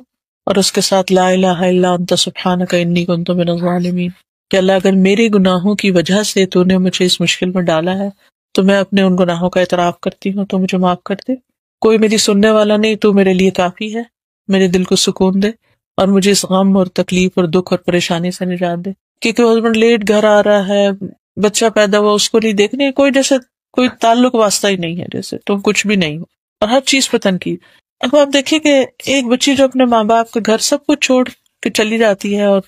اور اس کے ساتھ لا الہ الا انت سبحانک انی کنت من الظالمین، کہ اللہ اگر میرے گناہوں کی وجہ سے تو نے مجھے اس مشکل میں ڈالا ہے تو میں اپنے ان گناہوں کا اعتراف کرتی ہوں، تو مجھے معاف کر دے۔ کوئی میری سننے والا نہیں، تو میرے لیے کافی ہے، میرے دل کو سکون دے اور مجھے اس غم اور تکلیف اور دکھ اور پریشانی سے نجات دے۔ کیونکہ ہسبینڈ لیٹ گھر آ رہا ہے، بچہ پیدا ہوا، اس کو نہیں دیکھنے، کوئی جیسے کوئی تعلق واسطہ ہی نہیں ہے، جیسے تم کچھ بھی نہیں ہو، اور ہر چیز پہ تنقید۔ اب آپ دیکھیے کہ ایک بچی جو اپنے ماں باپ کے گھر سب کچھ چھوڑ کے چلی جاتی ہے اور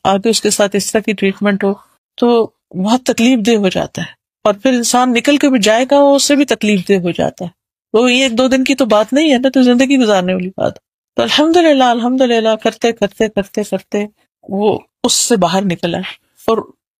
آگے اس کے ساتھ اس طرح کی ٹریٹمنٹ ہو تو بہت تکلیف دہ ہو جاتا ہے، اور پھر انسان نکل کے بھی جائے گا وہ اس سے بھی تکلیف دہ ہو جاتا ہے۔ وہ یہ ایک دو دن کی تو بات نہیں ہے نا، تو زندگی گزارنے والی بات۔ تو الحمدللہ کرتے کرتے کرتے کرتے وہ اس سے باہر نکلا اور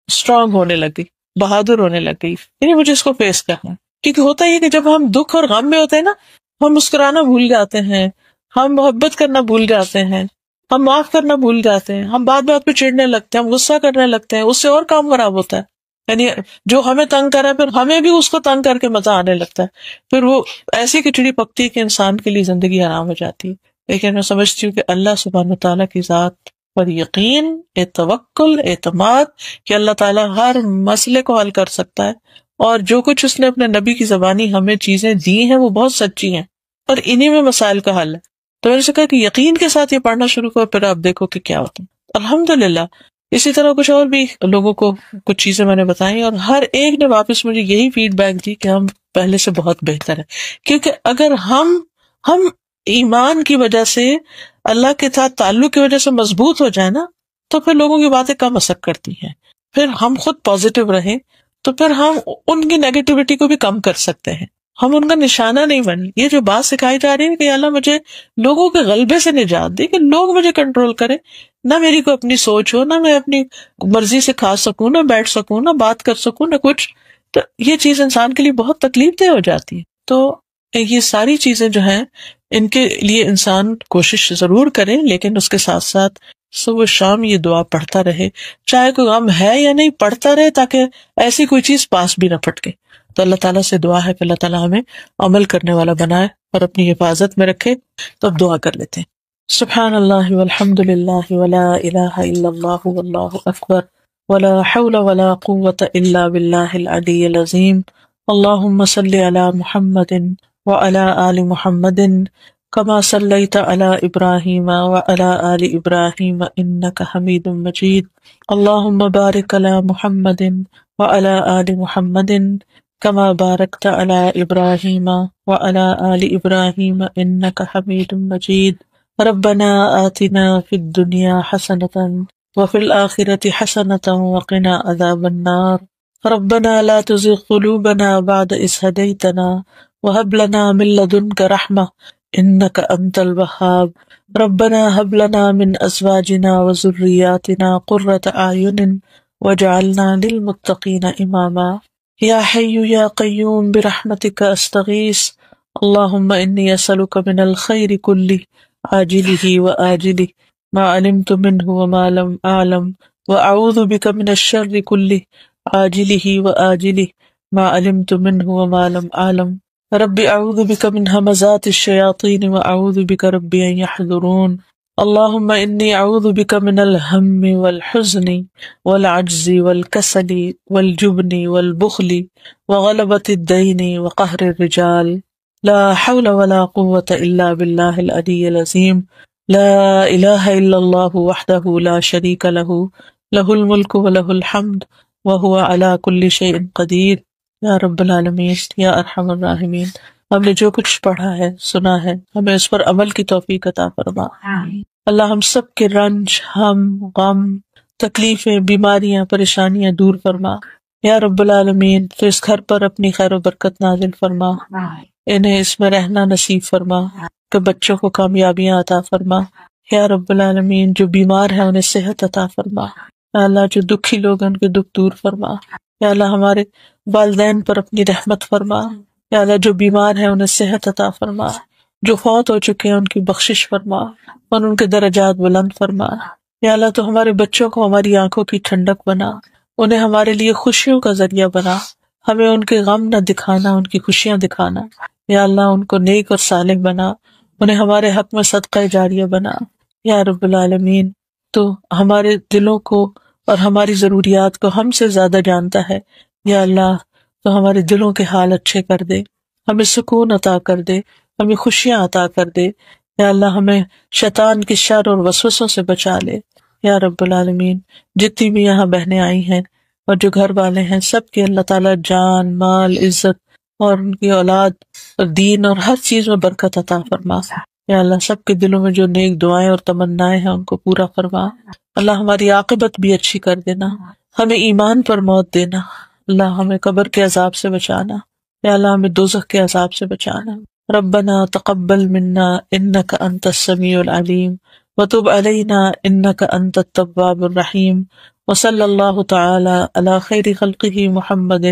اسٹرانگ ہونے لگ گئی، بہادر ہونے لگ گئی۔ یعنی مجھے اس کو فیس کرنا، کیونکہ ہوتا یہ کہ جب ہم دکھ اور غم میں ہوتے ہیں نا، ہم مسکرانا بھول جاتے ہیں، ہم محبت کرنا بھول جاتے ہیں، ہم معاف کرنا بھول جاتے ہیں، ہم بات بات پہ چڑھنے لگتے ہیں، ہم غصہ کرنے لگتے ہیں، اس سے اور کام خراب ہوتا ہے۔ یعنی جو ہمیں تنگ کرا ہے پھر ہمیں بھی اس کو تنگ کر کے مزہ آنے لگتا ہے، پھر وہ ایسی کھچڑی پکتی ہے کہ انسان کے لیے زندگی حرام ہو جاتی ہے۔ لیکن میں سمجھتی ہوں کہ اللہ سبحانہ تعالیٰ کی ذات پر یقین، توکل، اعتماد کہ اللہ تعالیٰ ہر مسئلے کو حل کر سکتا ہے، اور جو کچھ اس نے اپنے نبی کی زبانی ہمیں چیزیں دی ہیں وہ بہت سچی ہیں، اور انہی میں مسائل کا حل ہے۔ تو میں نے کہا کہ یقین کے ساتھ یہ پڑھنا شروع کرو، پھر آپ دیکھو کہ کیا ہوتا ہے۔ الحمدللہ اسی طرح کچھ اور بھی لوگوں کو کچھ چیزیں میں نے بتائی، اور ہر ایک نے واپس مجھے یہی فیڈ بیک دی کہ ہم پہلے سے بہت بہتر ہے۔ کیونکہ اگر ہم ایمان کی وجہ سے، اللہ کے ساتھ تعلق کی وجہ سے مضبوط ہو جائے نا، تو پھر لوگوں کی باتیں کم اثر کرتی ہیں۔ پھر ہم خود پازیٹیو رہیں تو پھر ہم ان کی نیگیٹیوٹی کو بھی کم کر سکتے ہیں، ہم ان کا نشانہ نہیں بنے۔ یہ جو بات سکھائی جا رہی ہے کہ اللہ مجھے لوگوں کے غلبے سے نجات دے، کہ لوگ مجھے کنٹرول کریں، نہ میری کو اپنی سوچ ہو، نہ میں اپنی مرضی سے کھا سکوں، نہ بیٹھ سکوں، نہ بات کر سکوں، نہ کچھ، تو یہ چیز انسان کے لیے بہت تکلیف دہ ہو جاتی ہے۔ تو یہ ساری چیزیں جو ہیں ان کے لیے انسان کوشش ضرور کرے، لیکن اس کے ساتھ ساتھ صبح شام یہ دعا پڑھتا رہے، چاہے کوئی غم ہے یا نہیں، پڑھتا رہے، تاکہ ایسی کوئی چیز پاس بھی نہ پھٹکے۔ تو اللہ تعالیٰ سے دعا ہے کہ اللہ تعالیٰ ہمیں عمل کرنے والا بنائے اور اپنی حفاظت میں رکھے۔ تو اب دعا کر لیتے ہیں۔ سبحان اللہ والحمد للہ ولا الہ الا اللہ واللہ اکبر ولا حول ولا قوة الا باللہ العلی العظیم۔ اللہم صلی علی محمد وعلی آل محمد كما صليت على إبراهيم وعلى آل إبراهيم إنك حميد مجيد۔ اللهم بارك على محمد وعلى آل محمد كما باركت على إبراهيم وعلى آل إبراهيم إنك حميد مجيد. ربنا آتنا في الدنيا حسنة وفي الآخرة حسنة وقنا عذاب النار. ربنا لا تزغ قلوبنا بعد إذ هديتنا وهب لنا من لدنك رحمة إنك أنت الوهاب. ربنا هب لنا من أزواجنا وذرياتنا قرة أعين واجعلنا للمتقين إماما. يا حي يا قيوم برحمتك أستغيث. اللهم إني أسألك من الخير كله عاجله وآجله ما علمت منه وما لم أعلم، وأعوذ بك من الشر كله عاجله وآجله ما علمت منه وما لم أعلم. رب أعوذ بك من همزات الشياطين وأعوذ بك رب أن يحضرون. اللهم إني أعوذ بك من الهم والحزن والعجز والكسل والجبن والبخل وغلبة الدين وقهر الرجال. لا حول ولا قوة إلا بالله العلي العظيم. لا إله إلا الله وحده لا شريك له، له الملك وله الحمد وهو على كل شيء قدير. یا رب العالمین، یا ارحم الراحمین، ہم نے جو کچھ پڑھا ہے سنا ہے ہمیں اس پر عمل کی توفیق عطا فرما۔ اللہ ہم سب کے رنج، ہم، غم، تکلیفیں، بیماریاں، پریشانیاں دور فرما۔ یا رب العالمین، تو اس گھر پر اپنی خیر و برکت نازل فرما، انہیں اس میں رہنا نصیب فرما، کہ بچوں کو کامیابیاں عطا فرما۔ یا رب العالمین، جو بیمار ہیں انہیں صحت عطا فرما۔ یا اللہ، جو دکھی لوگ ہیں ان کے دکھ دور فرما۔ یا اللہ، ہمارے والدین پر اپنی رحمت فرما۔ یا اللہ، جو بیمار ہیں انہیں صحت عطا فرما، جو فوت ہو چکے ہیں ان کی بخشش فرما اور ان کے درجات بلند فرما۔ یا اللہ، تو ہمارے بچوں کو ہماری آنکھوں کی ٹھنڈک بنا، انہیں ہمارے لیے خوشیوں کا ذریعہ بنا، ہمیں ان کے غم نہ دکھانا، ان کی خوشیاں دکھانا۔ یا اللہ، ان کو نیک اور صالح بنا، انہیں ہمارے حق میں صدقہ جاریہ بنا۔ یا رب العالمین، تو ہمارے دلوں کو اور ہماری ضروریات کو ہم سے زیادہ جانتا ہے۔ یا اللہ، تو ہمارے دلوں کے حال اچھے کر دے، ہمیں سکون عطا کر دے، ہمیں خوشیاں عطا کر دے۔ یا اللہ، ہمیں شیطان کے شر اور وسوسوں سے بچا لے۔ یا رب العالمین، جتنی بھی یہاں بہنیں آئی ہیں اور جو گھر والے ہیں، سب کے اللہ تعالیٰ جان، مال، عزت اور ان کی اولاد اور دین اور ہر چیز میں برکت عطا فرما۔ یا اللہ، سب کے دلوں میں جو نیک دعائیں اور تمنائیں ہیں ان کو پورا فرما۔ اللہ، ہماری عاقبت بھی اچھی کر دینا، ہمیں ایمان پر موت دینا۔ اللہ، ہمیں قبر کے عذاب سے بچانا۔ یا اللہ، ہمیں دوزخ کے عذاب سے بچانا۔ ربنا تقبل منا انک انت السمیع العلیم وتب علینا انک انت التواب الرحیم، وصلی اللہ تعالی علی خیر خلقہ محمد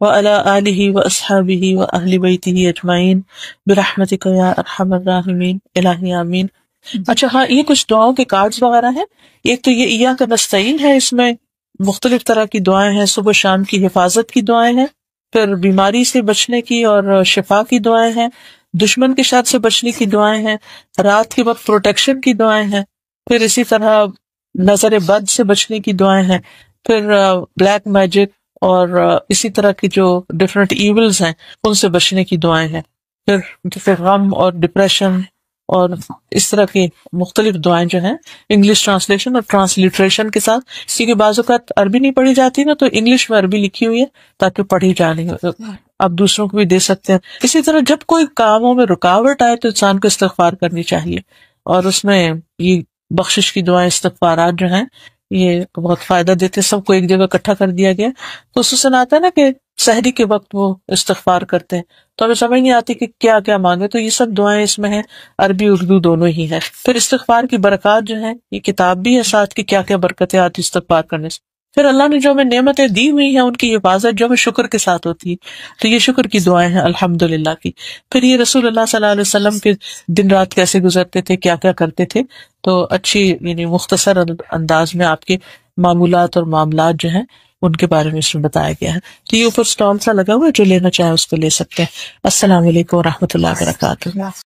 وعلی آلہ واصحابہ واہل بیتہ اجمعین برحمتک یا ارحم الراحمین۔ الہی آمین۔ اچھا، ہاں، یہ کچھ دعاؤں کے کارڈز وغیرہ ہیں۔ ایک تو یہ ایاک نستعین ہے، اس میں مختلف طرح کی دعائیں ہیں، صبح شام کی حفاظت کی دعائیں ہیں، پھر بیماری سے بچنے کی اور شفا کی دعائیں ہیں، دشمن کے شر سے بچنے کی دعائیں ہیں، رات کے وقت پروٹیکشن کی دعائیں ہیں، پھر اسی طرح نظر بد سے بچنے کی دعائیں ہیں، پھر بلیک میجک اور اسی طرح کی جو ڈفرینٹ ایولز ہیں ان سے بچنے کی دعائیں ہیں، پھر غم اور ڈپریشن اور اس طرح کی مختلف دعائیں جو ہیں انگلش ٹرانسلیشن اور ٹرانسلیٹریشن کے ساتھ، کیونکہ بعض اوقات عربی نہیں پڑھی جاتی نا، تو انگلش میں عربی لکھی ہوئی ہے تاکہ پڑھی جانے، آپ دوسروں کو بھی دے سکتے ہیں۔ اسی طرح جب کوئی کاموں میں رکاوٹ آئے تو انسان کو استغفار کرنی چاہیے، اور اس میں یہ بخشش کی دعائیں، استغفارات جو ہیں یہ بہت فائدہ دیتے، سب کو ایک جگہ اکٹھا کر دیا گیا۔ خصوصاً آتا ہے نا کہ سحری کے وقت وہ استغفار کرتے ہیں، تو ہمیں سمجھ نہیں آتی کہ کیا کیا مانگے، تو یہ سب دعائیں اس میں ہیں، عربی اردو دونوں ہی ہے۔ پھر استغفار کی برکات جو ہیں، یہ کتاب بھی ہے ساتھ کی کیا کیا برکتیں آتی استغفار کرنے سے۔ پھر اللہ نے جو ہمیں نعمتیں دی ہوئی ہیں ان کی حفاظت جو ہمیں شکر کے ساتھ ہوتی ہے، تو یہ شکر کی دعائیں ہیں الحمدللہ کی۔ پھر یہ رسول اللہ صلی اللہ علیہ وسلم کے دن رات کیسے گزرتے تھے، کیا کیا کرتے تھے، تو اچھی یعنی مختصر انداز میں آپ کے معمولات اور معاملات جو ہیں ان کے بارے میں اس میں بتایا گیا ہے۔ تو یہ اوپر اسٹال سا لگا ہوا ہے، جو لینا چاہے اس کو لے سکتے ہیں۔ السلام علیکم و رحمۃ اللہ وبرکاتہ۔